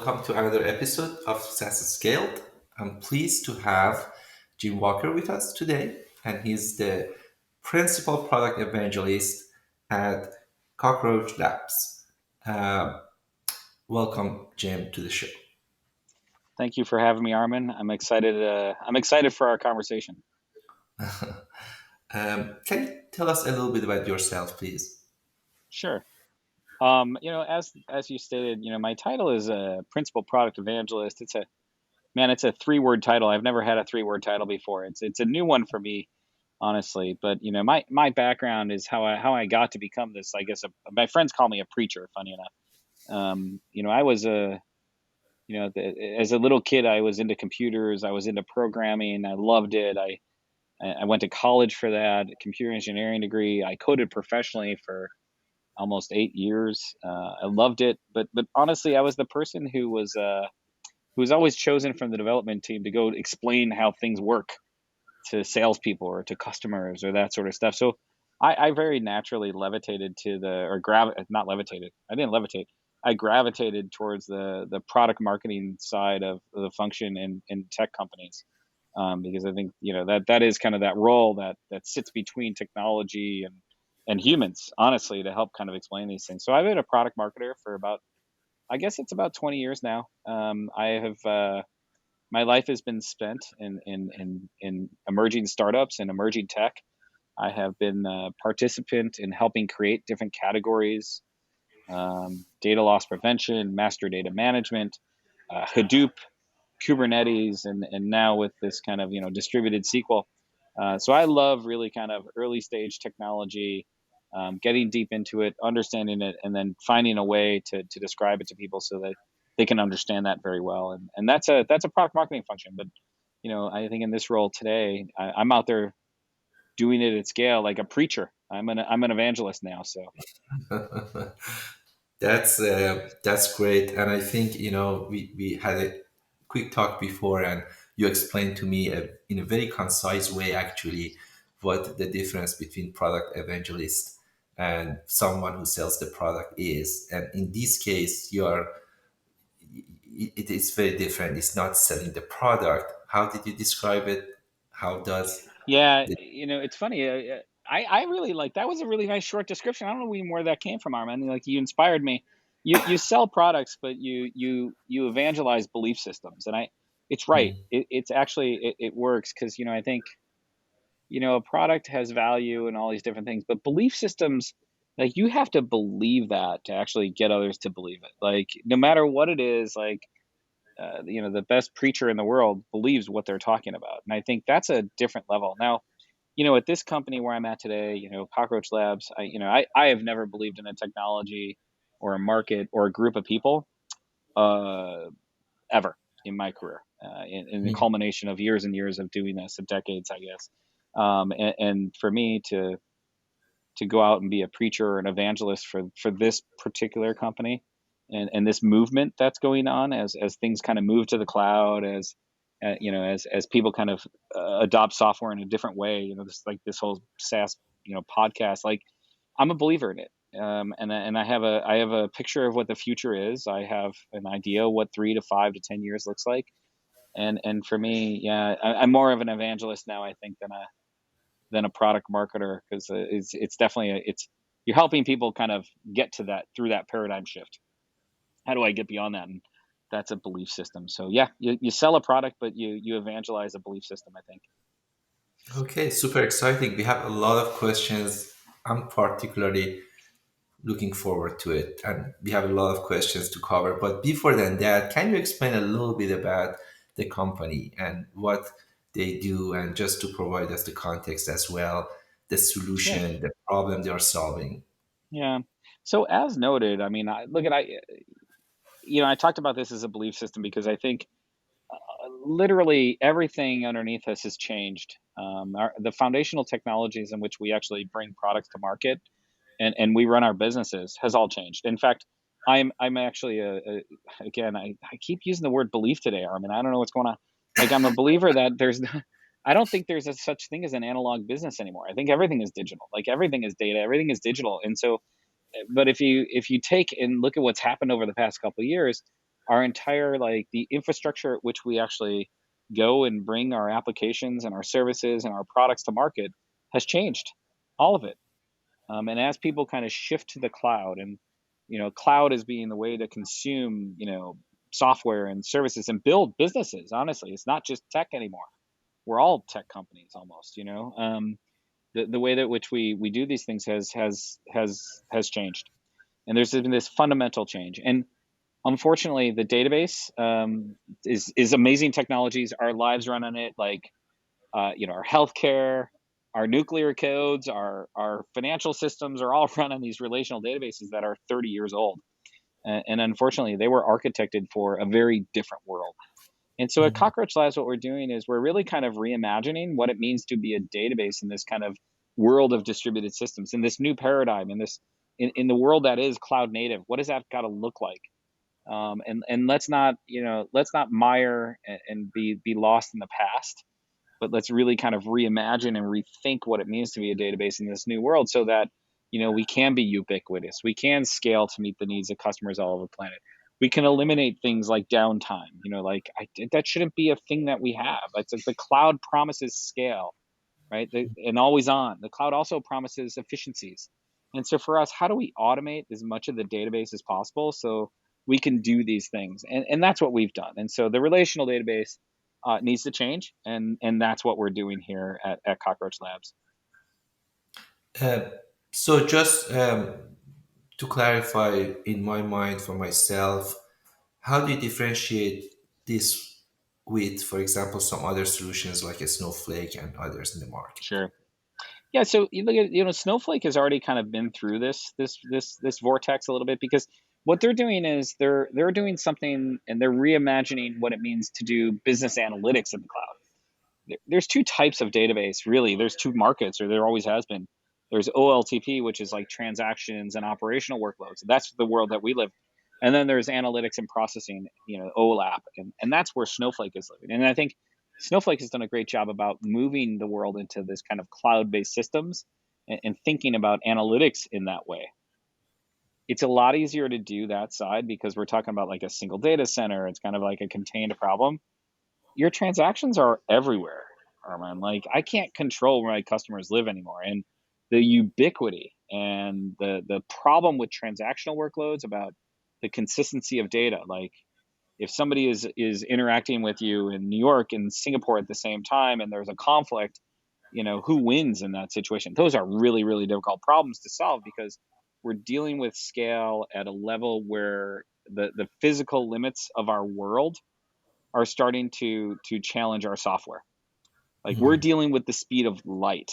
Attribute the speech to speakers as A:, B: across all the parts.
A: welcome to another episode of SaaS Scaled. I'm pleased to have Jim Walker with us today, and he's the principal product evangelist at Cockroach Labs. Uh, Welcome, Jim, to the show.
B: Thank you for having me, Armin. I'm excited. I'm excited for our conversation.
A: Can you tell us a little bit about yourself, please?
B: Sure. As you stated, my title is a principal product evangelist. It's a 3-word title. I've never had a 3-word title before. It's a new one for me, honestly. But my background is how I got to become this. I guess my friends call me a preacher. Funny enough, I was as a little kid, I was into computers. I was into programming. I loved it. I went to college for that, a computer engineering degree. I coded professionally for almost 8 years. I loved it, but honestly, I was the person who was always chosen from the development team to go explain how things work to salespeople or to customers or that sort of stuff. So I very naturally levitated to not levitated. I didn't levitate. I gravitated towards the product marketing side of the function in tech companies. Because I think that is kind of that role that sits between technology and humans, honestly, to help kind of explain these things. So I've been a product marketer for I guess it's about 20 years now. I have My life has been spent in emerging startups and emerging tech. I have been a participant in helping create different categories: data loss prevention, master data management, Hadoop, Kubernetes, and now with this kind of distributed SQL. So I love really kind of early stage technology, getting deep into it, understanding it, and then finding a way to describe it to people so that they can understand that very well. And that's a product marketing function. But I think in this role today, I'm out there doing it at scale like a preacher. I'm an evangelist now. So
A: That's great, and I think we had a quick talk before, and you explained to me in a very concise way actually what the difference between product evangelist and someone who sells the product is. And in this case, it is very different. It's not selling the product. How did you describe it? How does
B: yeah,
A: the
B: it's funny. I really like that. Was a really nice short description. I don't know even where that came from, Armin. Like, you inspired me. You sell products, but you evangelize belief systems, and it's right.
A: Mm,
B: It's actually it works because I think a product has value and all these different things, but belief systems, like, you have to believe that to actually get others to believe it. Like, no matter what it is, like, the best preacher in the world believes what they're talking about, and I think that's a different level. Now, at this company where I'm at today, Cockroach Labs, I have never believed in a technology or a market or a group of people, uh, ever in my career, in the
A: mm.
B: culmination of years and years of doing this, of decades, I guess. And for me to go out and be a preacher or an evangelist for this particular company and this movement that's going on as things kind of move to the cloud, as people kind of adopt software in a different way, this whole SaaS podcast, like, I'm a believer in it. And I have a picture of what the future is. I have an idea what 3 to 5 to 10 years looks like. And for me, yeah, I'm more of an evangelist now, I think, than a product marketer, because it's definitely you're helping people kind of get to that through that paradigm shift. How do I get beyond that? And that's a belief system. So yeah, you sell a product, but you evangelize a belief system, I think.
A: Okay, super exciting. We have a lot of questions. I'm particularly looking forward to it, and we have a lot of questions to cover. But before that, can you explain a little bit about the company and what they do, and just to provide us the context as well, the
B: Sure.
A: solution, the problem they are solving?
B: Yeah. So as noted, I mean, I talked about this as a belief system because I think literally everything underneath us has changed. The foundational technologies in which we actually bring products to market and we run our businesses has all changed. In fact, I'm actually again, I keep using the word belief today, Armin. I don't know what's going on. Like, I'm a believer that I don't think there's a such thing as an analog business anymore. I think everything is digital. Like, everything is data, everything is digital. And so, but if you take and look at what's happened over the past couple of years, our entire, like, the infrastructure at which we actually go and bring our applications and our services and our products to market has changed, all of it. And as people kind of shift to the cloud, and cloud is being the way to consume, software and services and build businesses. Honestly, it's not just tech anymore. We're all tech companies almost. The way that which we do these things has changed, and there's been this fundamental change. And unfortunately, the database is amazing technologies. Our lives run on it, like our healthcare, our nuclear codes, our financial systems are all run on these relational databases that are 30 years old. And unfortunately, they were architected for a very different world. And so at
A: Mhm.
B: Cockroach Labs, what we're doing is we're really kind of reimagining what it means to be a database in this kind of world of distributed systems, in this new paradigm, in the world that is cloud native. What does that got to look like? And let's not mire and be lost in the past, but let's really kind of reimagine and rethink what it means to be a database in this new world, so that we can be ubiquitous, we can scale to meet the needs of customers all over the planet, we can eliminate things like downtime. Like, that shouldn't be a thing that we have. It's like the cloud promises scale, right? And always on. The cloud also promises efficiencies. And so for us, how do we automate as much of the database as possible so we can do these things? And that's what we've done. And so the relational database needs to change, and that's what we're doing here at Cockroach Labs.
A: Uh, so just to clarify in my mind for myself, how do you differentiate this with, for example, some other solutions like a Snowflake and others in the market?
B: Sure. Yeah, so you look at, Snowflake has already kind of been through this vortex a little bit, because what they're doing is they're doing something, and they're reimagining what it means to do business analytics in the cloud. There's two types of database, really. There's two markets, or there always has been. There's OLTP, which is like transactions and operational workloads. That's the world that we live. And then there's analytics and processing, OLAP, and that's where Snowflake is living. And I think Snowflake has done a great job about moving the world into this kind of cloud-based systems, and thinking about analytics in that way. It's a lot easier to do that side because we're talking about like a single data center. It's kind of like a contained problem. Your transactions are everywhere, Armand. Like, I can't control where my customers live anymore. And the ubiquity and the problem with transactional workloads about the consistency of data. Like, if somebody is interacting with you in New York and Singapore at the same time, and there's a conflict, who wins in that situation? Those are really, really difficult problems to solve, because we're dealing with scale at a level where the physical limits of our world are starting to challenge our software. Like, we're
A: Mhm.
B: dealing with the speed of light.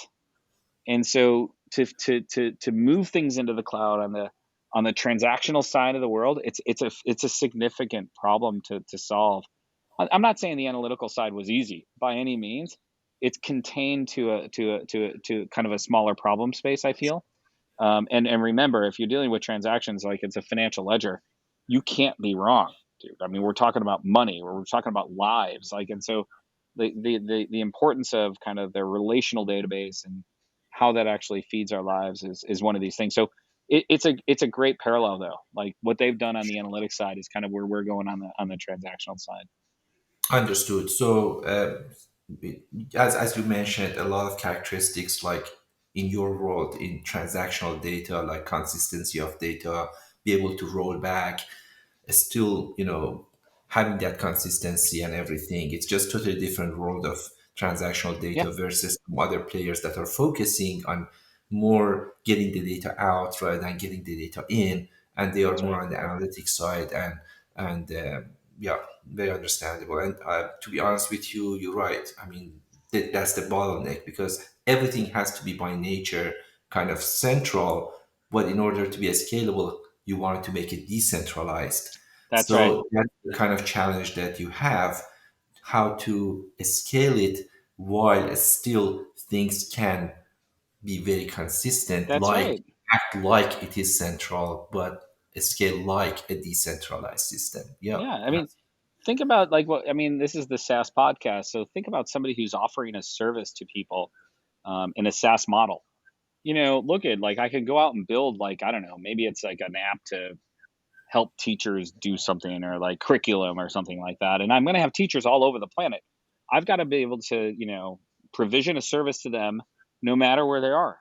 B: And so to move things into the cloud on the transactional side of the world, it's a significant problem to solve. I'm not saying the analytical side was easy by any means. It's contained to kind of a smaller problem space, I feel. And remember, if you're dealing with transactions like it's a financial ledger, you can't be wrong, dude. I mean, we're talking about money, or we're talking about lives, like. And so the importance of kind of their relational database and how that actually feeds our lives is one of these things. So it's a great parallel, though. Like, what they've done on the analytics side is kind of where we're going on the transactional side.
A: Understood. So, as you mentioned, a lot of characteristics like in your world in transactional data, like consistency of data, be able to roll back, still, having that consistency and everything. It's just totally different world of transactional
B: Yeah,
A: data versus some other players that are focusing on more getting the data out rather than getting the data in, and they are
B: that's
A: more
B: right.
A: on the analytics side. And yeah, very understandable. And to be honest with you, you're right. I mean, that's the bottleneck, because everything has to be by nature kind of central, but in order to be scalable, you want to make it decentralized.
B: That's right.
A: So that's the kind of challenge that you have, how to scale it while still things can be very consistent,
B: That's
A: like
B: right.
A: act like it is central, but scale like a decentralized system. Yeah.
B: Yeah, I mean, think about, like, what I mean. This is the SaaS podcast, so think about somebody who's offering a service to people in a SaaS model. Look at, like, I could go out and build, like, I don't know, maybe it's like an app to help teachers do something, or like curriculum or something like that. And I'm going to have teachers all over the planet. I've got to be able to, provision a service to them no matter where they are.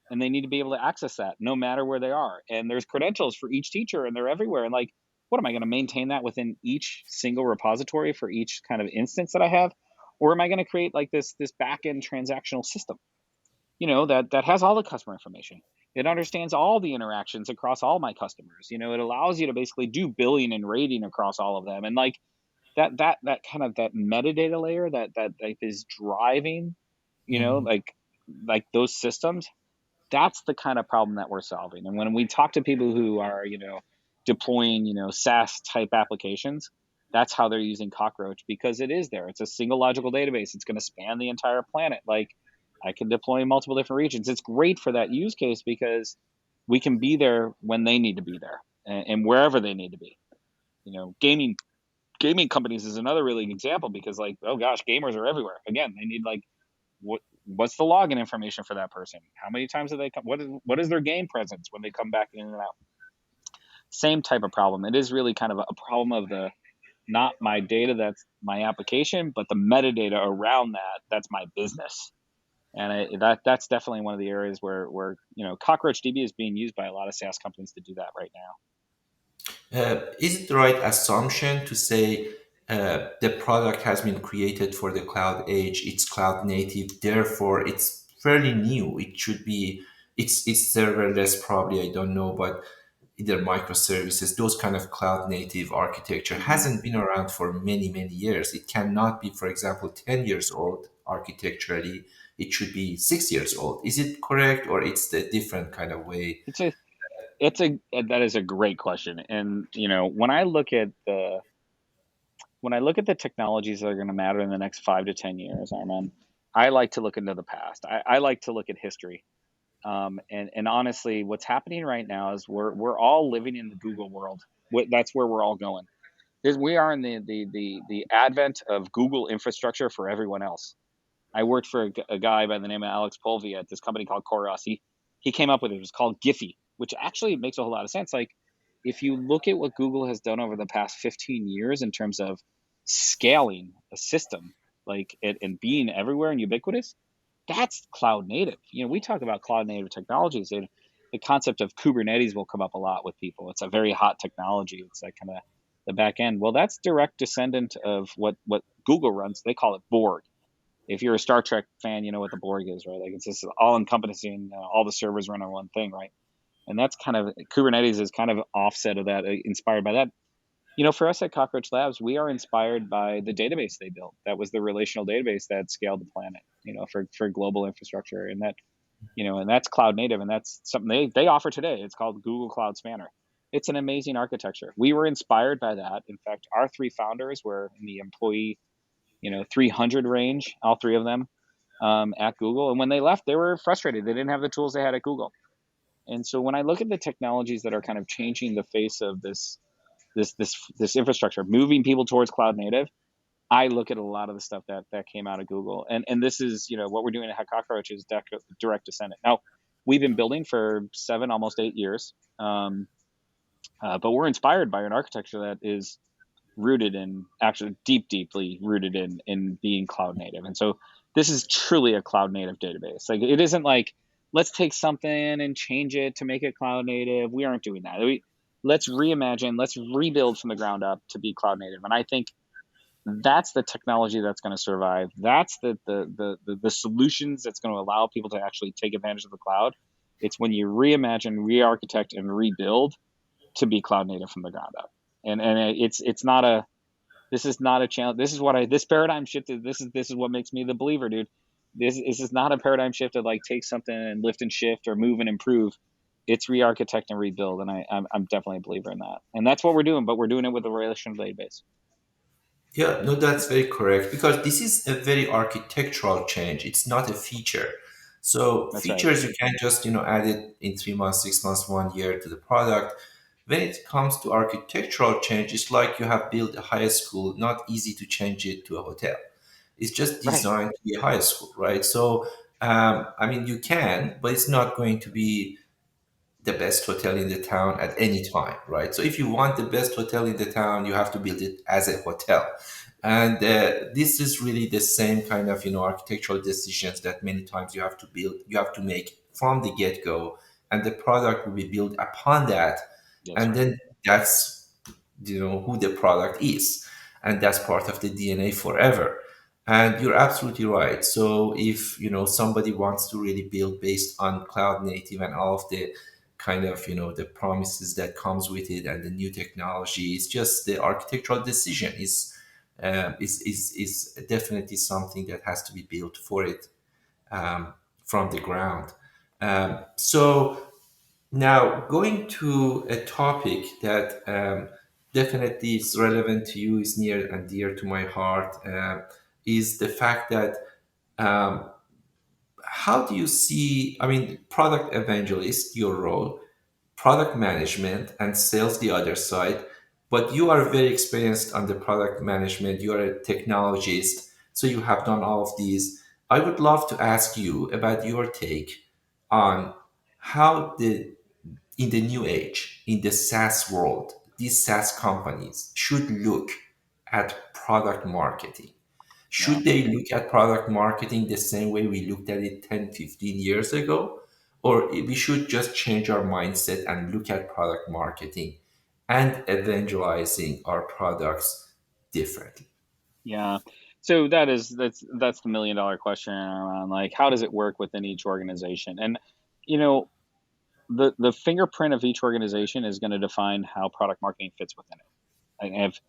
B: And they need to be able to access that no matter where they are. And there's credentials for each teacher, and they're everywhere. And like, what am I going to maintain that within each single repository for each kind of instance that I have? Or am I going to create like this back end transactional system, that has all the customer information? It understands all the interactions across all my customers. It allows you to basically do billing and rating across all of them. And like that kind of that metadata layer that like is driving,
A: Mhm.
B: like those systems. That's the kind of problem that we're solving. And when we talk to people who are, deploying, SaaS type applications, that's how they're using Cockroach, because it is there. It's a single logical database. It's going to span the entire planet. Like, I can deploy in multiple different regions. It's great for that use case because we can be there when they need to be there, and wherever they need to be. Gaming companies is another really good example, because like, oh gosh, gamers are everywhere. Again, they need like, what's the login information for that person? How many times do they come? What is their game presence when they come back in and out? Same type of problem. It is really kind of a problem of the, not my data that's my application, but the metadata around that's my business. And that's definitely one of the areas where Cockroach DB is being used by a lot of SaaS companies to do that right now.
A: Is it the right assumption to say the product has been created for the cloud age? It's cloud native, therefore it's fairly new. It should be. It's serverless, probably. I don't know, but either microservices, those kind of cloud native architecture
B: Hmm.
A: hasn't been around for many years. It cannot be, for example, 10 years old architecturally. It should be 6 years old. Is it correct, or it's a different kind of way?
B: It's a it's a That is a great question. And when I look at the technologies that are going to matter in the next 5 to 10 years, Arman, I like to look into the past. I like to look at history. And honestly, what's happening right now is we're all living in the Google world. That's where we're all going. We are in the advent of Google infrastructure for everyone else. I worked for a guy by the name of Alex Polvi at this company called Koros. He came up with it. It was called Giphy, which actually makes a whole lot of sense. Like, if you look at what Google has done over the past 15 years in terms of scaling a system, like it and being everywhere and ubiquitous, that's cloud native. We talk about cloud native technologies, and the concept of Kubernetes will come up a lot with people. It's a very hot technology. It's like kind of the back end. Well, that's direct descendant of what Google runs. They call it Borg. If you're a Star Trek fan, you know what the Borg is, right? Like, it's just all encompassing, all the servers run on one thing, right? And that's kind of Kubernetes is kind of offset of that, inspired by that. For us at Cockroach Labs, we are inspired by the database they built. That was the relational database that scaled the planet, for global infrastructure. And that's cloud native. And that's something they offer today. It's called Google Cloud Spanner. It's an amazing architecture. We were inspired by that. In fact, our three founders were in the employee, 300 range, all three of them, at Google. And when they left, they were frustrated. They didn't have the tools they had at Google. And so when I look at the technologies that are kind of changing the face of this infrastructure, moving people towards cloud native, I look at a lot of the stuff that came out of Google, and this is, what we're doing at Cockroach is direct descendant. Now, we've been building for 7, almost 8 years, but we're inspired by an architecture that is rooted in, actually deeply rooted in being cloud native. And so this is truly a cloud native database. Like, it isn't like, let's take something and change it to make it cloud native. We aren't doing that. Let's reimagine, let's rebuild from the ground up to be cloud native. And I think that's the technology that's going to survive. That's the solutions that's going to allow people to actually take advantage of the cloud. It's when you reimagine, re-architect, and rebuild to be cloud native from the ground up. And it's not a this is not a challenge. This paradigm shifted. This is what makes me the believer, dude. This is not a paradigm shift to like take something and lift and shift or move and improve. It's re-architect and rebuild, and I'm definitely a believer in that. And that's what we're doing, but we're doing it with a relational database.
A: Yeah, no, that's very correct, because this is a very architectural change. It's not a feature. So
B: That's right.
A: features you can just add it in 3 months, 6 months, 1 year to the product. When it comes to architectural change, it's like you have built a high school. Not easy to change it to a hotel. It's just
B: Right.
A: designed to be a high school, right? So I mean, you can, but it's not going to be the best hotel in the town at any time, right? So if you want the best hotel in the town, you have to build it as a hotel. And this is really the same kind of architectural decisions that many times you have to make from the get-go, and the product will be built upon that.
B: That's
A: And
B: right.
A: then that's who the product is, and that's part of the DNA forever. And you're absolutely right. So if somebody wants to really build based on cloud native and all of the kind of the promises that comes with it and the new technology, it's just the architectural decision is definitely something that has to be built for it, from the ground. So now, going to a topic that definitely is relevant to you, is near and dear to my heart, is the fact that how do you see, I mean, product evangelist, your role, product management, and sales, the other side, but you are very experienced on the product management, you are a technologist, so you have done all of these. I would love to ask you about your take on how the in the new age, in the SaaS world, these SaaS companies should look at product marketing.
B: Yeah.
A: Should they look at product marketing the same way we looked at it 10, 15 years ago? Or we should just change our mindset and look at product marketing and evangelizing our products differently?
B: Yeah. So that's the million dollar question around, like, how does it work within each organization? And you know, the fingerprint of each organization is going to define how product marketing fits within it.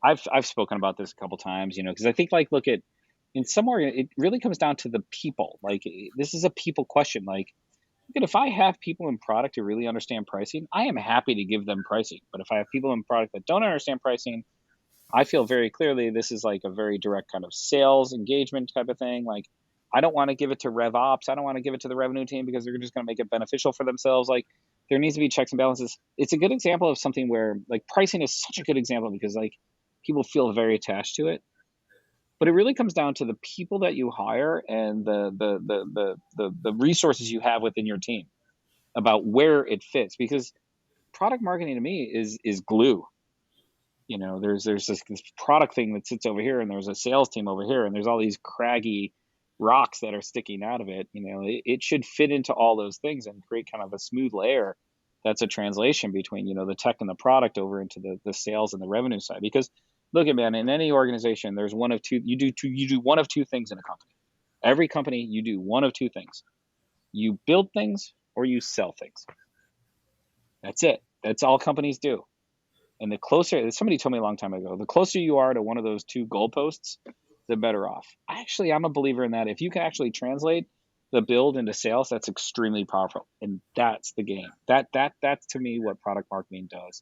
B: I've spoken about this a couple times, because I think, like, look at, in somewhere it really comes down to the people. Like, this is a people question. Like, look at, if I have people in product who really understand pricing, I am happy to give them pricing. But if I have people in product that don't understand pricing, I feel very clearly this is like a very direct kind of sales engagement type of thing. Like, I don't want to give it to rev ops. I don't want to give it to the revenue team because they're just going to make it beneficial for themselves. Like, there needs to be checks and balances. It's a good example of something where, like, pricing is such a good example because, like, people feel very attached to it. But it really comes down to the people that you hire and the resources you have within your team about where it fits. Because product marketing to me is glue. There's this product thing that sits over here, and there's a sales team over here, and there's all these craggy rocks that are sticking out of it. It should fit into all those things and create kind of a smooth layer that's a translation between the tech and the product over into the sales and the revenue side. Because look at, man, in any organization, there's one of two. You do one of two things in a company. Every company, you do one of two things: you build things or you sell things. That's it. That's all companies do. And the closer, somebody told me a long time ago, the closer you are to one of those two goalposts, the better off. I'm a believer in that. If you can actually translate the build into sales, that's extremely powerful. And that's the game. That's to me what product marketing does.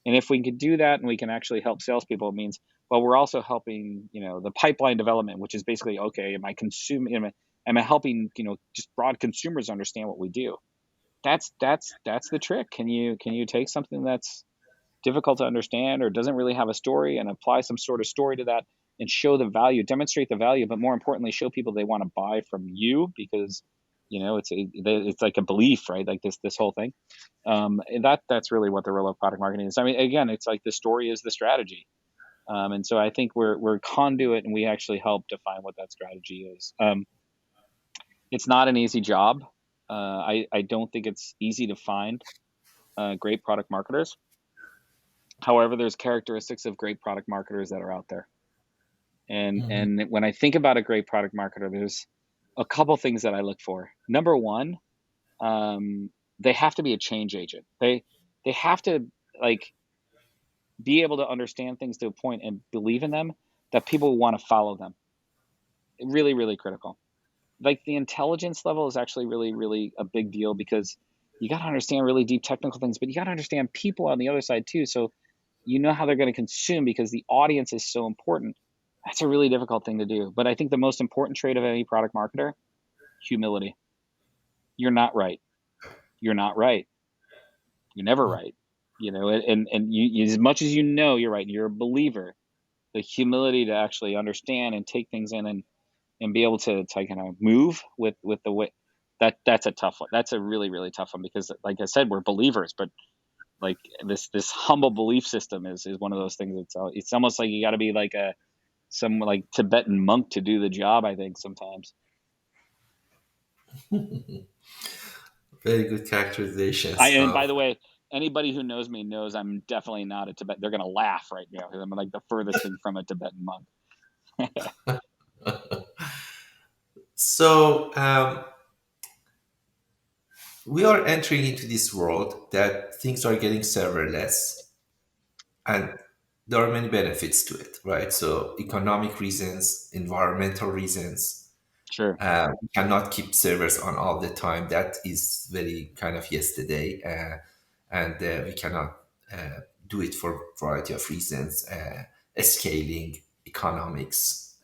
B: And if we can do that and we can actually help salespeople, it means, well, we're also helping, the pipeline development, which is basically, okay, am I helping, just broad consumers understand what we do? That's the trick. Can you take something that's difficult to understand or doesn't really have a story and apply some sort of story to that and show the value, demonstrate the value, but more importantly, show people they want to buy from you because it's like a belief, right? Like this whole thing. And that's really what the role of product marketing is. I mean, again, it's like the story is the strategy. And so I think we're conduit, and we actually help define what that strategy is. It's not an easy job. I don't think it's easy to find great product marketers. However, there's characteristics of great product marketers that are out there. And when I think about a great product marketer, there's a couple things that I look for. Number one, they have to be a change agent. They have to, like, be able to understand things to a point and believe in them that people want to follow them. Really, really critical. Like, the intelligence level is actually really, really a big deal because you got to understand really deep technical things, but you got to understand people on the other side too. So you know how they're going to consume because the audience is so important. That's a really difficult thing to do. But I think the most important trait of any product marketer: humility. You're not right. You're not right. You're never right. And as much as you're right, you're a believer. The humility to actually understand and take things in and be able to kind of move with the way. That's a tough one. That's a really, really tough one because, like I said, we're believers, but like this humble belief system is one of those things. It's almost like you got to be like some like Tibetan monk to do the job, I think sometimes.
A: Very good characterizations
B: And by
A: of.
B: the way, anybody who knows me knows I'm definitely not a Tibetan. They're gonna laugh right now because I'm like the furthest thing from a Tibetan monk.
A: So we are entering into this world that things are getting serverless, and there are many benefits to it, right? So economic reasons, environmental reasons.
B: Sure,
A: We cannot keep servers on all the time. That is very kind of yesterday, and we cannot do it for a variety of reasons: scaling, economics,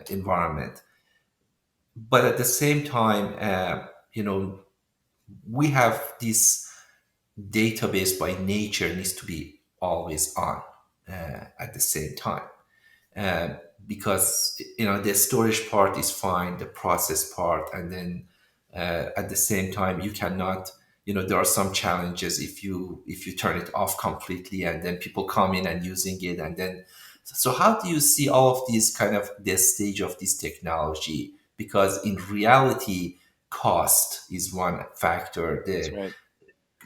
A: environment. But at the same time, we have this database by nature needs to be always on at the same time, uh, because the storage part is fine, the process part, and then at the same time you cannot, there are some challenges if you turn it off completely and then people come in and using it, and then so how do you see all of these kind of this stage of this technology? Because in reality, cost is one factor.
B: that's
A: The
B: right.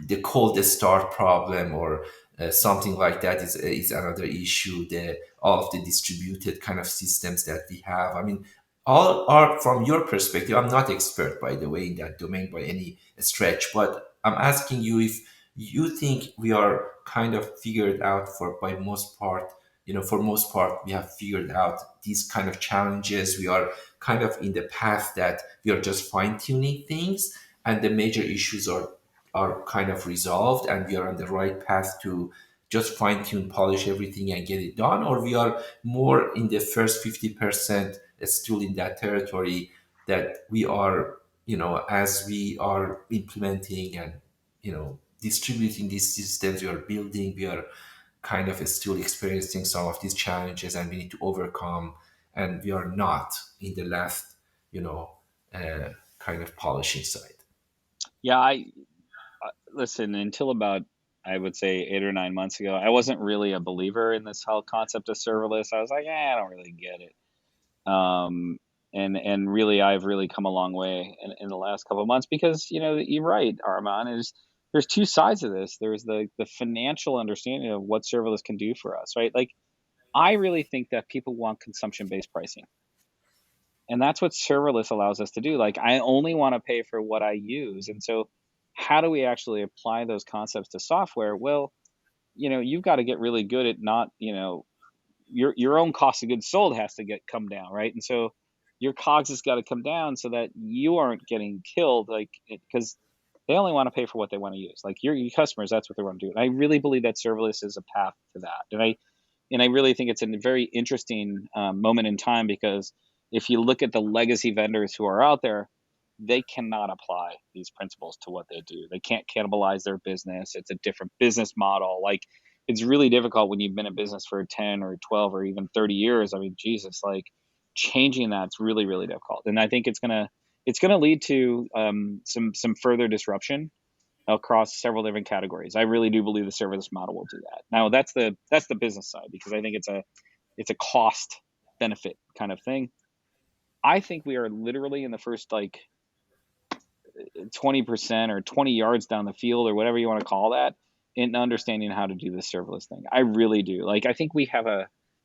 A: the cold start problem or something like that is another issue. All of the distributed kind of systems that we have. I mean, all are from your perspective. I'm not expert, by the way, in that domain by any stretch, but I'm asking you if you think we are kind of figured out for by most part. For most part, we have figured out these kind of challenges. We are kind of in the path that we are just fine tuning things, and the major issues are kind of resolved and we are on the right path to just fine tune, polish everything and get it done, or we are more in the first 50% still in that territory that we are, as we are implementing and, distributing these systems we are building, we are kind of still experiencing some of these challenges and we need to overcome, and we are not in the last, you know, kind of polishing side.
B: Yeah, I listen, until about, I would say, 8 or 9 months ago, I wasn't really a believer in this whole concept of serverless. I was like, I don't really get it. Um, and really, I've really come a long way in the last couple of months because you're right, Arman. Is there's two sides of this. There's the financial understanding of what serverless can do for us, right? Like I really think that people want consumption based pricing. And that's what serverless allows us to do. Like I only want to pay for what I use. And so how do we actually apply those concepts to software? Well, you've got to get really good at not, your own cost of goods sold has to get come down, right? And so your cogs has got to come down so that you aren't getting killed, like because they only want to pay for what they want to use. Like your customers, that's what they want to do. And I really believe that serverless is a path to that. And I really think it's a very interesting moment in time because if you look at the legacy vendors who are out there, they cannot apply these principles to what they do. They can't cannibalize their business. It's a different business model. Like it's really difficult when you've been in business for 10 or 12 or even 30 years. I mean, Jesus, like changing that's really, really difficult. And I think it's gonna lead to some further disruption across several different categories. I really do believe the serverless model will do that. Now that's the business side because I think it's a cost benefit kind of thing. I think we are literally in the first like 20% or 20 yards down the field or whatever you want to call that in understanding how to do this serverless thing. I really do. Like I think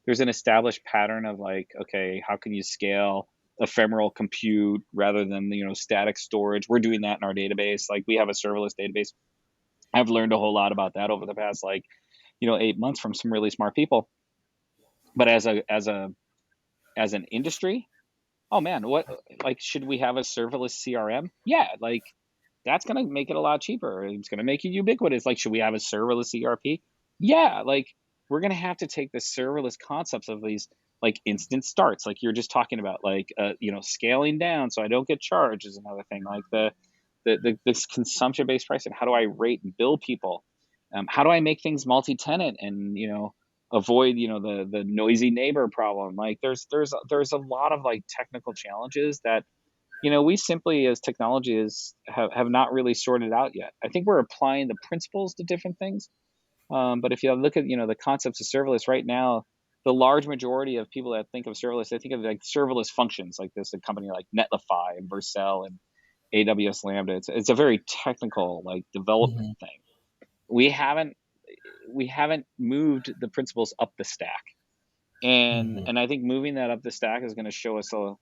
B: there's an established pattern of like, okay, how can you scale ephemeral compute rather than static storage? We're doing that in our database. Like we have a serverless database. I've learned a whole lot about that over the past 8 months from some really smart people. But as an industry, oh man, what like should we have a serverless CRM? Yeah, like that's gonna make it a lot cheaper. It's gonna make it ubiquitous. Like, should we have a serverless ERP? Yeah, like we're gonna have to take the serverless concepts of these like instant starts, like you're just talking about, like scaling down so I don't get charged is another thing. Like this consumption based pricing. How do I rate and bill people? How do I make things multi tenant and avoid the noisy neighbor problem? Like there's a lot of like technical challenges that We simply as technology is have not really sorted out yet. I think we're applying the principles to different things. But if you look at, the concepts of serverless right now, the large majority of people that think of serverless, they think of like serverless functions like this, a company like Netlify and Vercel and AWS Lambda. It's a very technical like development
A: Hmm.
B: thing. We haven't we haven't moved the principles up the stack. And
A: Hmm.
B: and I think moving that up the stack is going to show us a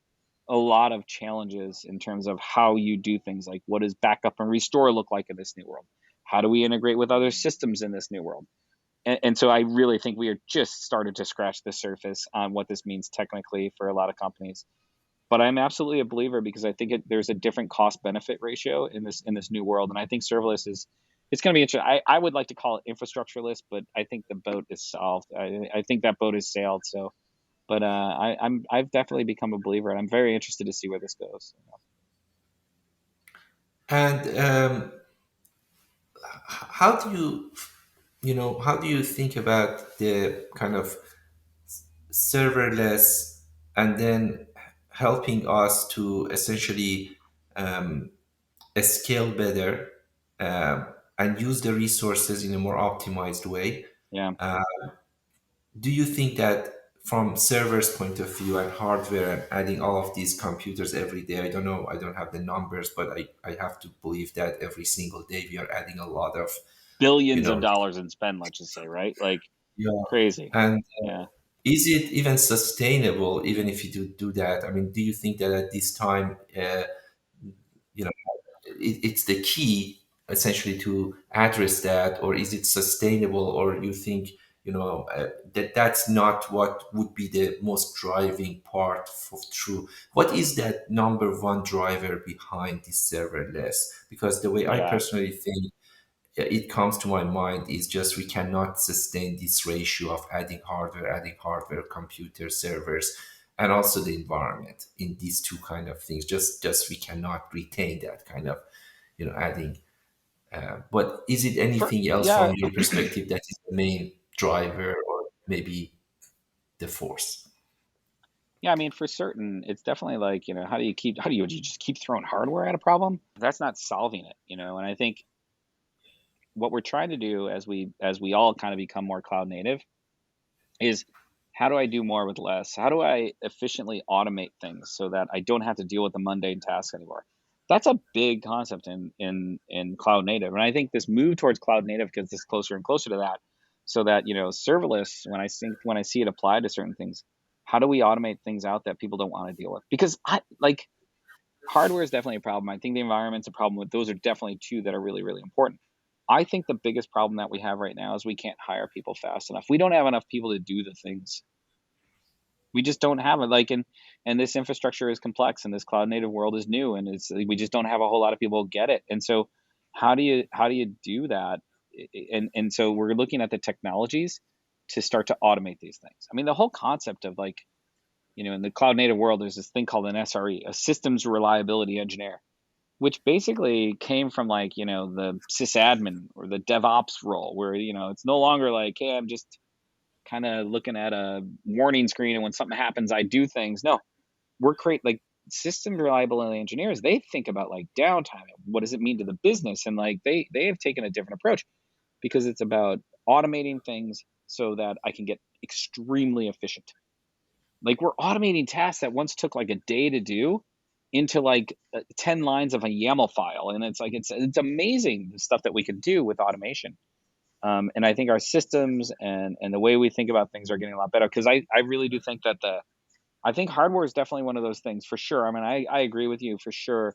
B: lot of challenges in terms of how you do things like what does backup and restore look like in this new world? How do we integrate with other systems in this new world? And so I really think we are just started to scratch the surface on what this means technically for a lot of companies. But I'm absolutely a believer because I think there's a different cost benefit ratio in this new world, and I think serverless is it's going to be interesting. I would like to call it infrastructureless, but I think the boat is solved. I think that boat has sailed. So, but I've definitely become a believer, and I'm very interested to see where this goes.
A: And how do you, how do you think about the kind of serverless and then helping us to essentially scale better, and use the resources in a more optimized way?
B: Yeah,
A: Do you think that from servers point of view and hardware and adding all of these computers every day, I don't know, I don't have the numbers, but I have to believe that every single day we are adding a lot of, you
B: billions of
A: know
B: dollars in spend. Let's just say, right? Like
A: yeah.
B: crazy.
A: And
B: Yeah.
A: is it even sustainable even if you do that? I mean, do you think that at this time, you know it's the key essentially to address that, or is it sustainable, or you think, that that's not what would be the most driving part for true? What is that number one driver behind this serverless? Because the way I
B: Yeah.
A: personally think, it comes to my mind is just we cannot sustain this ratio of adding hardware, computer servers, and also the environment in these two kind of things. Just we cannot retain that kind of, adding. But is it anything else
B: Yeah.
A: from your perspective that is the main driver, or maybe the force?
B: Yeah, I mean, for certain, it's definitely like, how do you just keep throwing hardware at a problem? That's not solving it. And I think what we're trying to do as we all kind of become more cloud native is how do I do more with less? How do I efficiently automate things so that I don't have to deal with the mundane tasks anymore? That's a big concept in cloud native. And I think this move towards cloud native gets us closer and closer to that. So that, serverless, when I see it applied to certain things, how do we automate things out that people don't want to deal with? Because I like hardware is definitely a problem. I think the environment's a problem, but those are definitely two that are really, really important. I think the biggest problem that we have right now is we can't hire people fast enough. We don't have enough people to do the things. We just don't have it. And this infrastructure is complex, and this cloud native world is new, and we just don't have a whole lot of people who get it. And so, how do you do that? And so we're looking at the technologies to start to automate these things. I mean, the whole concept of like in the cloud native world, there's this thing called an SRE, a systems reliability engineer, which basically came from like, the sysadmin or the DevOps role where, it's no longer like, hey, I'm just kind of looking at a warning screen and when something happens, I do things. No, we're create like system reliability engineers. They think about like downtime. What does it mean to the business? And like they have taken a different approach because it's about automating things so that I can get extremely efficient. Like we're automating tasks that once took like a day to do into like 10 lines of a YAML file. And it's like, it's amazing the stuff that we can do with automation. And I think our systems and the way we think about things are getting a lot better. Cause I really do think that I think hardware is definitely one of those things for sure. I mean, I agree with you for sure.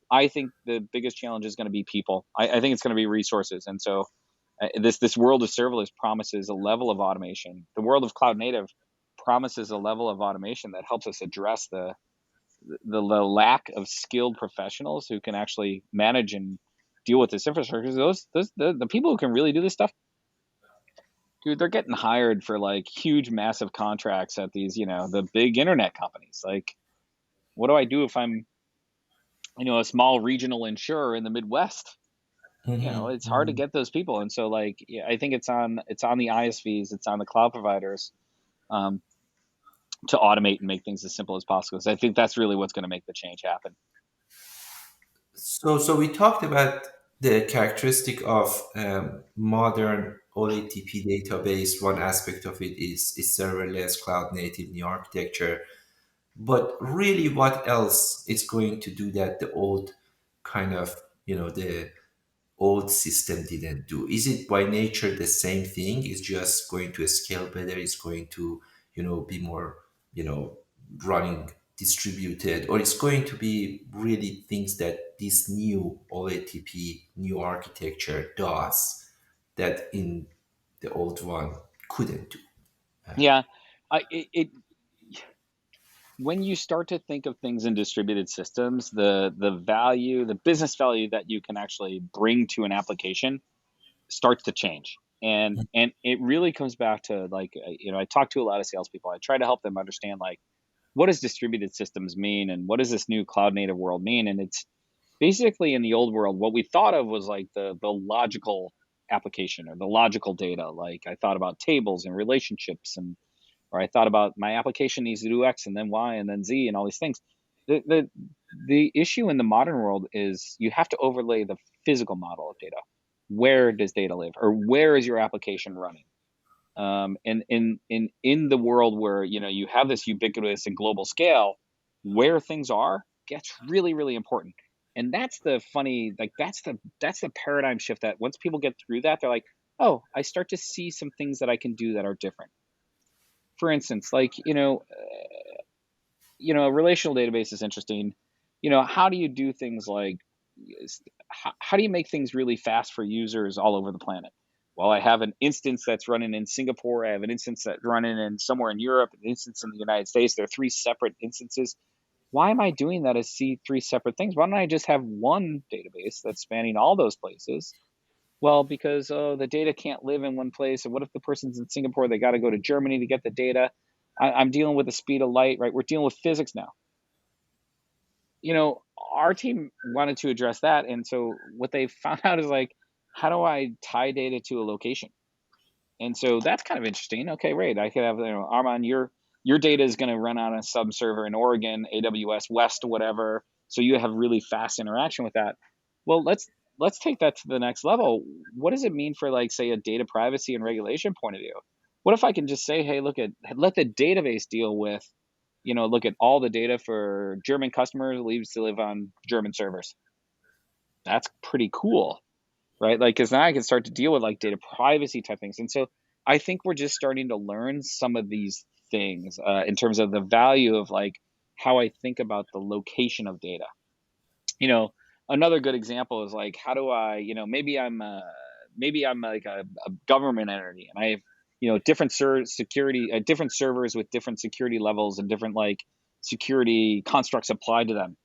B: I think the biggest challenge is going to be people. I think it's going to be resources. And so this world of serverless promises a level of automation. The world of cloud native promises a level of automation that helps us address the lack of skilled professionals who can actually manage and deal with this infrastructure. The people who can really do this stuff, dude, they're getting hired for like huge, massive contracts at these, the big internet companies. Like, what do I do if I'm, a small regional insurer in the Midwest? It's hard to
A: Hmm.
B: get those people. And so, like, yeah, I think it's on the ISVs, it's on the cloud providers, um, to automate and make things as simple as possible. So I think that's really what's going to make the change happen.
A: So we talked about the characteristic of modern OLTP database. One aspect of it is serverless, cloud native, new architecture. But really, what else is going to do that the old kind of, the old system didn't do? Is it by nature the same thing? It's just going to scale better? It's going to, be more, you know, running distributed, or it's going to be really things that this new OLTP, new architecture does that in the old one couldn't do?
B: Yeah, it when you start to think of things in distributed systems, the value, the business value that you can actually bring to an application starts to change. And it really comes back to like I talk to a lot of salespeople. I try to help them understand like what does distributed systems mean and what does this new cloud native world mean. And it's basically in the old world, what we thought of was like the logical application or the logical data. Like I thought about tables and relationships and or I thought about my application needs to do X and then Y and then Z and all these things. The issue in the modern world is you have to overlay the physical model of data. Where does data live, or where is your application running? And in the world where you have this ubiquitous and global scale, where things are gets really really important. And that's the funny, like that's the paradigm shift that once people get through that, they're like, oh, I start to see some things that I can do that are different. For instance, like a relational database is interesting. How do you do things like how do you make things really fast for users all over the planet? Well, I have an instance that's running in Singapore. I have an instance that's running in somewhere in Europe, an instance in the United States. There are three separate instances. Why am I doing that as see three separate things? Why don't I just have one database that's spanning all those places? Well, because the data can't live in one place. And what if the person's in Singapore? They got to go to Germany to get the data. I'm dealing with the speed of light, right? We're dealing with physics now. Our team wanted to address that. And so what they found out is like, how do I tie data to a location? And so that's kind of interesting. Okay, great. I could have, Armand, your data is going to run on a sub server in Oregon, AWS West, whatever. So you have really fast interaction with that. Well, let's take that to the next level. What does it mean for like, say, a data privacy and regulation point of view? What if I can just say, hey, let the database deal with, look at all the data for German customers leaves to live on German servers. That's pretty cool, right? Like, because now I can start to deal with like data privacy type things. And so I think we're just starting to learn some of these things in terms of the value of like how I think about the location of data. You know, Another good example is like, how do I, maybe I'm like a government entity and I have, different security, different servers with different security levels and different like security constructs applied to them.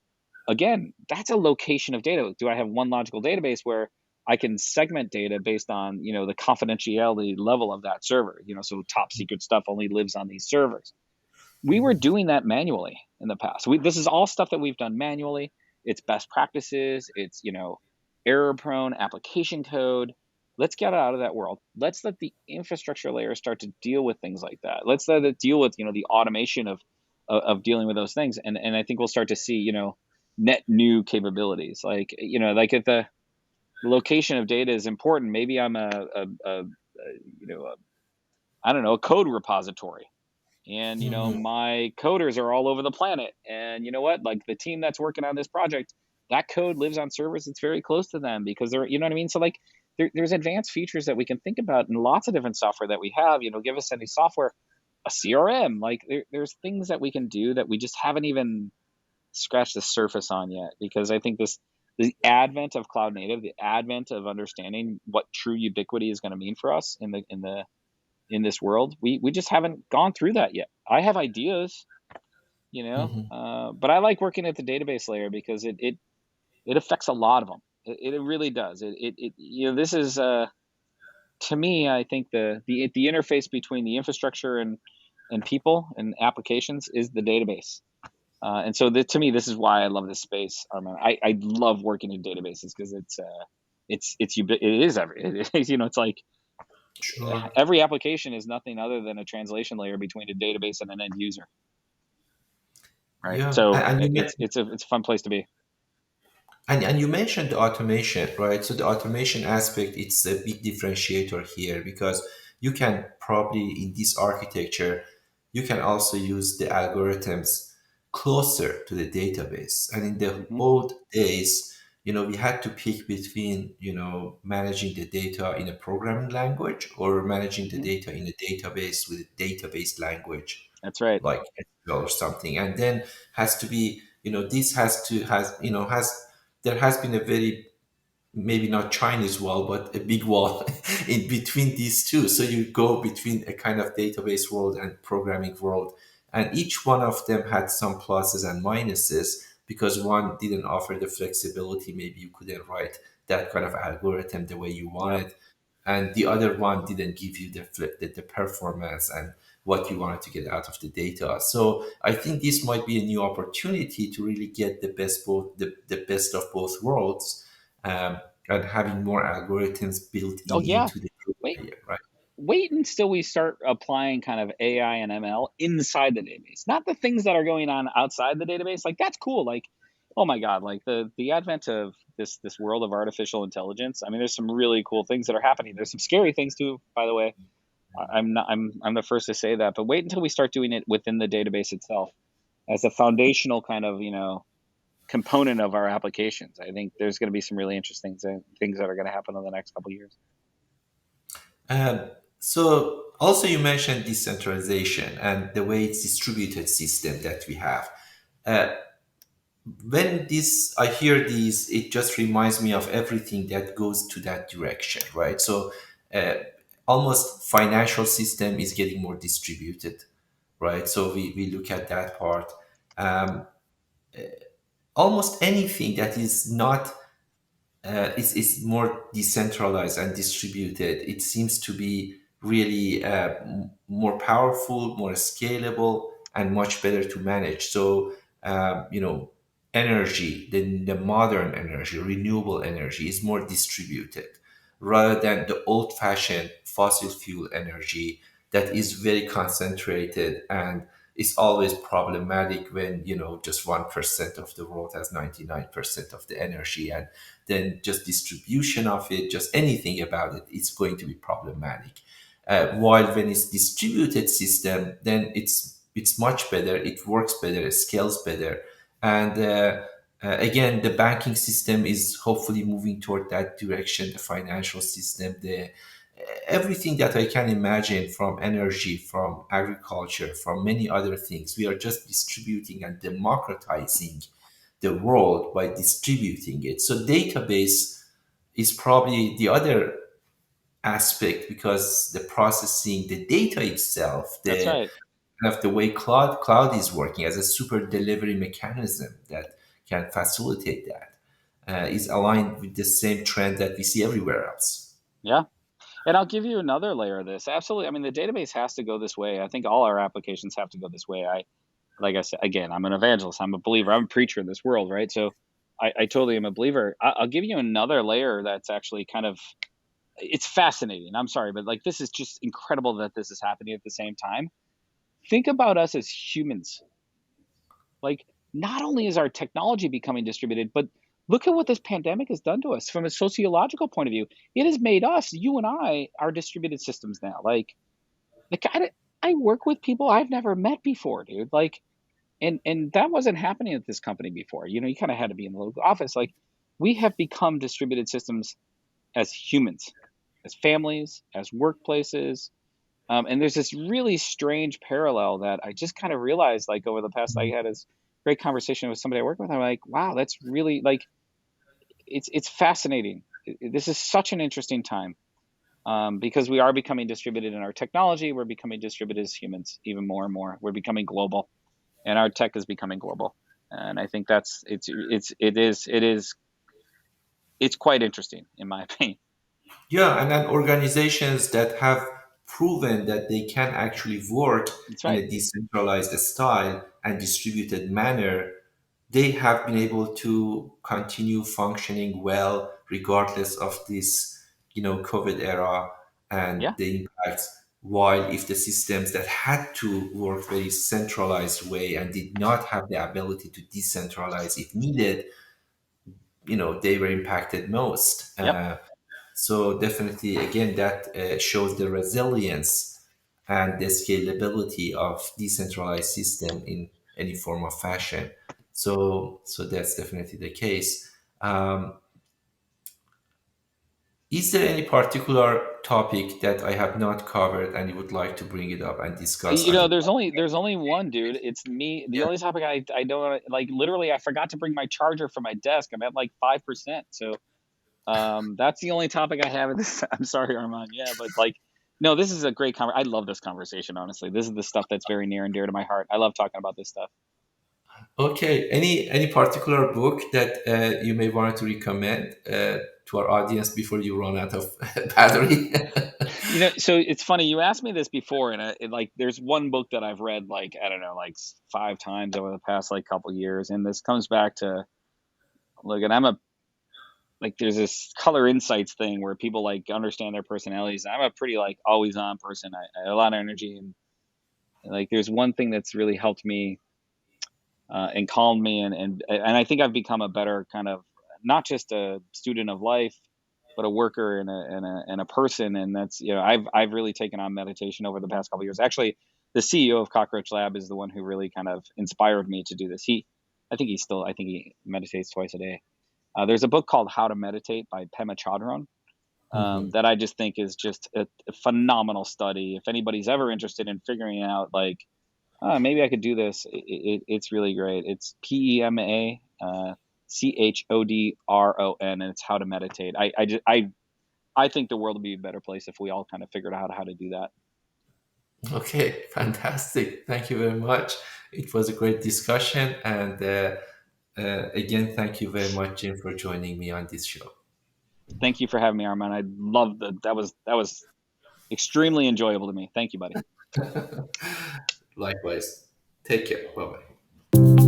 B: Again, that's a location of data. Do I have one logical database where I can segment data based on, the confidentiality level of that server? So top secret stuff only lives on these servers. We were doing that manually in the past. This is all stuff that we've done manually. It's best practices. It's error prone application code. Let's get out of that world. Let's let the infrastructure layer start to deal with things like that. Let's let it deal with the automation of dealing with those things. And I think we'll start to see net new capabilities. Like if the location of data is important, maybe I'm a I don't know, a code repository, and
A: Mhm.
B: my coders are all over the planet. And you know what, like the team that's working on this project, that code lives on servers that's very close to them because they're, you know what I mean. So like there's advanced features that we can think about in lots of different software that we have. Give us any software, a CRM. Like there's things that we can do that we just haven't even scratched the surface on yet, because I think the advent of cloud native, the advent of understanding what true ubiquity is going to mean for us in this world, we just haven't gone through that yet. I have ideas,
A: Mhm.
B: but I like working at the database layer because it affects a lot of them. It really does. This is to me, I think the interface between the infrastructure and people and applications is the database. And so to me, this is why I love this space, Armand. I love working in databases because it is it's like
A: Sure.
B: every application is nothing other than a translation layer between a database and an end user, right?
A: Yeah,
B: So
A: and you
B: it's a fun place to be.
A: And you mentioned the automation, right? So the automation aspect, it's a big differentiator here because you can probably in this architecture, you can also use the algorithms closer to the database. And in the
B: Hmm.
A: old days, we had to pick between, managing the data in a programming language or managing the
B: Hmm.
A: data in a database with a database language
B: That's right.
A: like SQL or something. And then has to be, this has to has has there has been a very, maybe not Chinese wall, but a big wall in between these two. So you go between a kind of database world and programming world, and each one of them had some pluses and minuses because one didn't offer the flexibility. Maybe you couldn't write that kind of algorithm the way you
B: Yeah.
A: wanted, and the other one didn't give you the performance and what you wanted to get out of the data. So I think this might be a new opportunity to really get the best of both worlds, um, and having more algorithms built
B: Oh,
A: in
B: yeah.
A: into the
B: Wait,
A: data layer, right?
B: wait until we start applying kind of AI and ML inside the database, not the things that are going on outside the database. Like that's cool. Like, oh my God, like the advent of this world of artificial intelligence. I mean, there's some really cool things that are happening. There's some scary things too, by the way. I'm not. I'm the first to say that. But wait until we start doing it within the database itself as a foundational kind of component of our applications. I think there's going to be some really interesting things that are going to happen in the next couple of years.
A: So also you mentioned decentralization and the way it's distributed system that we have. Uh, when this I hear these, it just reminds me of everything that goes to that direction, right? So uh, almost financial system is getting more distributed, right? So we look at that part. Um, Almost anything that is not is more decentralized and distributed. It seems to be really more powerful, more scalable, and much better to manage. So, energy, the modern energy, renewable energy, is more distributed rather than the old fashioned fossil fuel energy that is very concentrated and is always problematic when just 1% of the world has 99% of the energy, and then just distribution of it, just anything about it, it's going to be problematic. While when it's distributed system, then it's much better, it works better, it scales better. And again, the banking system is hopefully moving toward that direction, the financial system, the everything that I can imagine, from energy, from agriculture, from many other things. We are just distributing and democratizing the world by distributing it. So database is probably the other aspect, because the processing, the data itself,
B: That's
A: the
B: right.
A: kind of the way cloud is working as a super delivery mechanism that can facilitate that, is aligned with the same trend that we see everywhere else.
B: Yeah. And I'll give you another layer of this. Absolutely. I mean, the database has to go this way. I think all our applications have to go this way. Like I said, again, I'm an evangelist. I'm a believer. I'm a preacher in this world, right? So I totally am a believer. I'll give you another layer that's actually kind of, it's fascinating. I'm sorry, but like this is just incredible that this is happening at the same time. Think about us as humans. Like, not only is our technology becoming distributed, but look at what this pandemic has done to us from a sociological point of view. It has made us, you and I, our distributed systems now. Like I work with people I've never met before, dude. Like, and that wasn't happening at this company before. You kind of had to be in the local office. Like, we have become distributed systems as humans, as families, as workplaces. And there's this really strange parallel that I just kind of realized, like over the past, I had this great conversation with somebody I work with. I'm like, wow, that's really like, it's fascinating. This is such an interesting time, because we are becoming distributed in our technology. We're becoming distributed as humans even more and more. We're becoming global, and our tech is becoming global. And I think it's quite interesting in my opinion.
A: Yeah, and then organizations that have proven that they can actually work
B: That's
A: in
B: right.
A: a decentralized style and distributed manner, they have been able to continue functioning well regardless of this, COVID era and
B: Yeah,
A: the impacts. While if the systems that had to work very centralized way and did not have the ability to decentralize if needed, they were impacted most.
B: Yep.
A: So definitely, again, that shows the resilience and the scalability of decentralized system in any form of fashion. So that's definitely the case. Is there any particular topic that I have not covered and you would like to bring it up and discuss
B: You
A: on
B: know,
A: the
B: there's only one, dude. It's me. The only topic I don't like. Literally, I forgot to bring my charger from my desk. I'm at like 5%. So that's the only topic I have at this. I'm sorry, Armand. Yeah, but like, no, this is a great I love this conversation. Honestly, this is the stuff that's very near and dear to my heart. I love talking about this stuff.
A: Okay. Any particular book that you may want to recommend to our audience before you run out of battery?
B: So it's funny you asked me this before, and like, there's one book that I've read like I don't know, like 5 times over the past like couple years, and this comes back to look, and I'm a like there's this color insights thing where people like understand their personalities. I'm a pretty like always on person. I have a lot of energy, and like there's one thing that's really helped me and calmed me, and I think I've become a better kind of not just a student of life, but a worker and a person. And that's I've really taken on meditation over the past couple of years. Actually, the CEO of Cockroach Lab is the one who really kind of inspired me to do this. I think he meditates twice a day. There's a book called How to Meditate by Pema Chodron
A: Mhm.
B: that I just think is just a phenomenal study. If anybody's ever interested in figuring out like, maybe I could do this, it's really great. It's Pema Chodron, and it's How to Meditate. I think the world would be a better place if we all kind of figured out how to do that.
A: Okay, fantastic. Thank you very much. It was a great discussion. And again, thank you very much, Jim, for joining me on this show.
B: Thank you for having me, Armand. I love that was extremely enjoyable to me. Thank you, buddy.
A: Likewise. Take care. Bye bye.